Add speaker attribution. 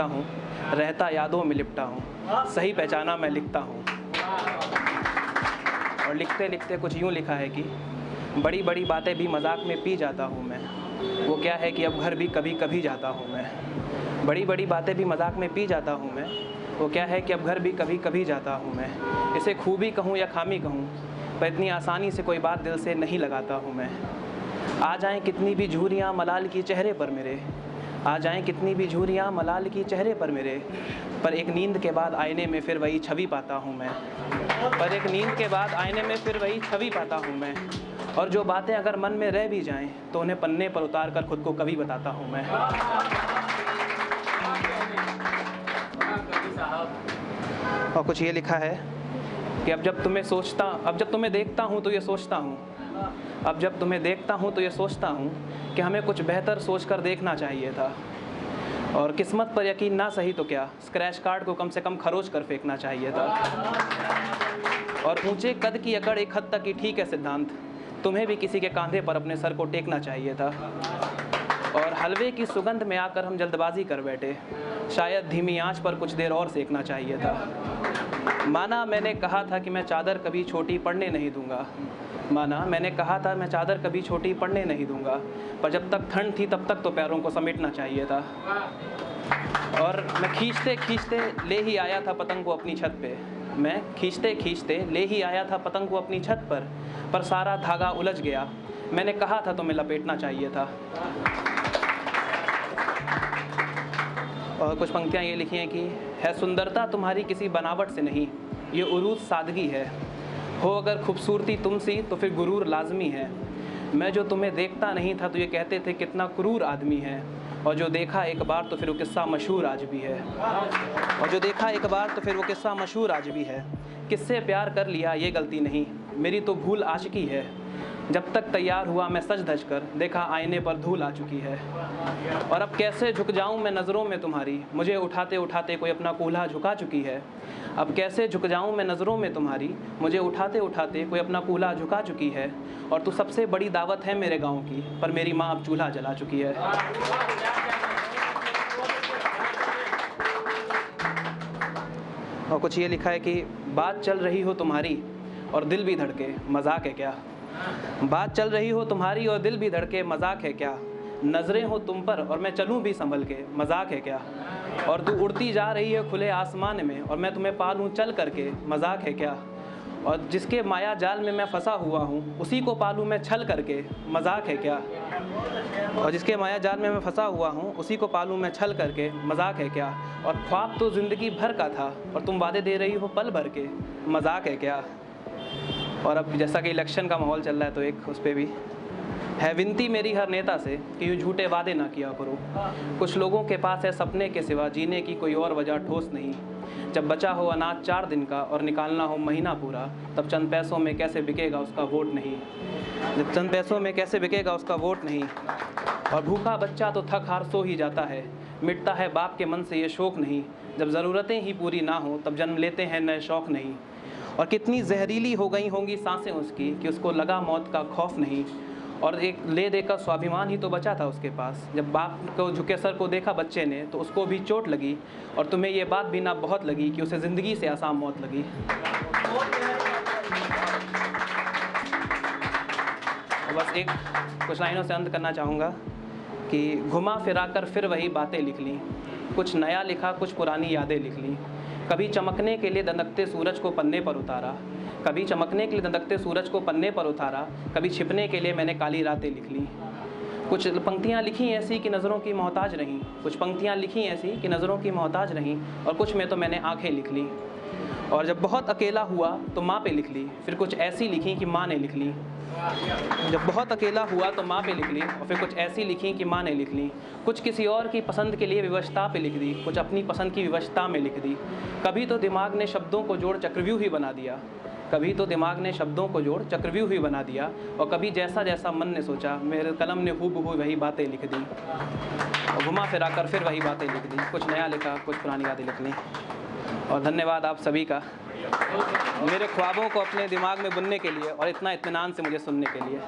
Speaker 1: दिखता हूँ, रहता यादों में लिपटा हूँ, सही पहचाना मैं लिखता हूँ। और लिखते लिखते कुछ यूँ लिखा है कि बड़ी बड़ी बातें भी मजाक में पी जाता हूँ मैं, वो क्या है कि अब घर भी कभी कभी जाता हूँ मैं। बड़ी बड़ी बातें भी मजाक में पी जाता हूँ मैं, वो क्या है कि अब घर भी कभी कभी जाता हूँ मैं। इसे खूबी कहूँ या खामी कहूँ, पर इतनी आसानी से कोई बात दिल से नहीं लगाता हूँ मैं। आ जाएं कितनी भी झूरियाँ मलाल की चेहरे पर मेरे, आ जाएं कितनी भी झूरियाँ मलाल की चेहरे पर मेरे, पर एक नींद के बाद आईने में फिर वही छवि पाता हूँ मैं। पर एक नींद के बाद आईने में फिर वही छवि पाता हूँ मैं। और जो बातें अगर मन में रह भी जाएं तो उन्हें पन्ने पर उतार कर खुद को कवि बताता हूँ मैं। और कुछ ये लिखा है कि अब जब तुम्हें देखता हूँ तो ये सोचता हूँ, अब जब तुम्हें देखता हूँ तो ये सोचता हूँ कि हमें कुछ बेहतर सोच कर देखना चाहिए था। और किस्मत पर यकीन ना सही तो क्या, स्क्रैच कार्ड को कम से कम खरोच कर फेंकना चाहिए था। और ऊंचे कद की अकड़ एक हद तक ही ठीक है सिद्धांत, तुम्हें भी किसी के कंधे पर अपने सर को टेकना चाहिए था। और हलवे की सुगंध में आकर हम जल्दबाजी कर बैठे, शायद धीमी आंच पर कुछ देर और सेकना चाहिए था। माना मैंने कहा था कि मैं चादर कभी छोटी पड़ने नहीं दूंगा, माना मैंने कहा था मैं चादर कभी छोटी पड़ने नहीं दूंगा, पर जब तक ठंड थी तब तक तो पैरों को समेटना चाहिए था। और मैं खींचते खींचते ले ही आया था पतंग को अपनी छत पे, मैं खींचते खींचते ले ही आया था पतंग को अपनी छत पर सारा धागा उलझ गया, मैंने कहा था तुम्हें लपेटना चाहिए था। और कुछ पंक्तियाँ ये लिखी हैं कि है सुंदरता तुम्हारी किसी बनावट से नहीं, ये उरूज सादगी है, हो अगर खूबसूरती तुमसी तो फिर गुरूर लाजमी है। मैं जो तुम्हें देखता नहीं था तो ये कहते थे कितना क्रूर आदमी है, और जो देखा एक बार तो फिर वो किस्सा मशहूर आज भी है। और जो देखा एक बार तो फिर वो किस्सा मशहूर आज भी है। किससे प्यार कर लिया ये गलती नहीं, मेरी तो भूल आशिकी है। जब तक तैयार हुआ मैं सज धज कर, देखा आईने पर धूल आ चुकी है। और अब कैसे झुक जाऊं मैं नज़रों में तुम्हारी, मुझे उठाते उठाते कोई अपना कूल्हा झुका चुकी है। अब कैसे झुक जाऊं मैं नज़रों में तुम्हारी, मुझे उठाते उठाते कोई अपना कूल्हा झुका चुकी है। और तू सबसे बड़ी दावत है मेरे गाँव की, पर मेरी माँ अब चूल्हा जला चुकी है। और कुछ ये लिखा है कि बात चल रही हो तुम्हारी और दिल भी धड़के, मजाक है क्या। बात चल रही हो तुम्हारी और दिल भी धड़के, मजाक है क्या। नज़रें हो तुम पर और मैं चलूं भी संभल के, मजाक है क्या। और तू उड़ती जा रही है खुले आसमान में और मैं तुम्हें पालूं चल करके, मजाक है क्या। और जिसके माया जाल में मैं फंसा हुआ हूँ उसी को पालूं मैं छल करके, मजाक है क्या। और जिसके माया जाल में मैं फंसा हुआ हूँ उसी को पालूं मैं छल करके, मजाक है क्या। और ख्वाब तो ज़िंदगी भर का था और तुम वादे दे रही हो पल भर के, मजाक है क्या। और अब जैसा कि इलेक्शन का माहौल चल रहा है तो एक उस पर भी है विनती मेरी हर नेता से कि यूँ झूठे वादे ना किया करो। कुछ लोगों के पास है सपने के सिवा जीने की कोई और वजह ठोस नहीं। जब बचा हो अनाज 4 दिन का और निकालना हो महीना पूरा, तब चंद पैसों में कैसे बिकेगा उसका वोट नहीं। जब चंद पैसों में कैसे बिकेगा उसका वोट नहीं। और भूखा बच्चा तो थक हार सो ही जाता है, मिटता है बाप के मन से ये शौक नहीं। जब ज़रूरतें ही पूरी ना हो तब जन्म लेते हैं नए शौक़ नहीं। और कितनी जहरीली हो गई होंगी सांसें उसकी कि उसको लगा मौत का खौफ नहीं। और एक ले देकर स्वाभिमान ही तो बचा था उसके पास। जब बाप को झुके सर को देखा बच्चे ने तो उसको भी चोट लगी। और तुम्हें ये बात भी ना बहुत लगी कि उसे ज़िंदगी से आसान मौत लगी। बस एक कुछ लाइनों से अंत करना चाहूँगा कि घुमा फिरा कर फिर वही बातें लिख लीं, कुछ नया लिखा कुछ पुरानी यादें लिख लीं। कभी चमकने के लिए दंदकते सूरज को पन्ने पर उतारा, कभी चमकने के लिए दंदकते सूरज को पन्ने पर उतारा, कभी छिपने के लिए मैंने काली रातें लिख लीं। कुछ पंक्तियाँ लिखी ऐसी कि नज़रों की मोहताज रहीं, कुछ पंक्तियाँ लिखी ऐसी कि नज़रों की मोहताज रहीं, और कुछ में तो मैंने आंखें लिख लीं। और जब बहुत अकेला हुआ तो माँ पे लिख ली, फिर कुछ ऐसी लिखी कि माँ ने लिख ली। जब बहुत अकेला हुआ तो माँ पे लिख ली और फिर कुछ ऐसी लिखी कि माँ ने लिख ली। कुछ किसी और की पसंद के लिए विवशता पे लिख दी, कुछ अपनी पसंद की विवशता में लिख दी। कभी तो दिमाग ने शब्दों को जोड़ चक्रव्यूह ही बना दिया, कभी तो दिमाग ने शब्दों को जोड़ चक्रव्यूह ही बना दिया। और कभी जैसा जैसा मन ने सोचा मेरे कलम ने हूबहू वही बातें लिख दी। और घुमा फिरा कर फिर वही बातें लिख दी, कुछ नया लिखा कुछ पुरानी यादें लिख ली। और धन्यवाद आप सभी का मेरे ख्वाबों को अपने दिमाग में बुनने के लिए और इतना इत्मीनान से मुझे सुनने के लिए।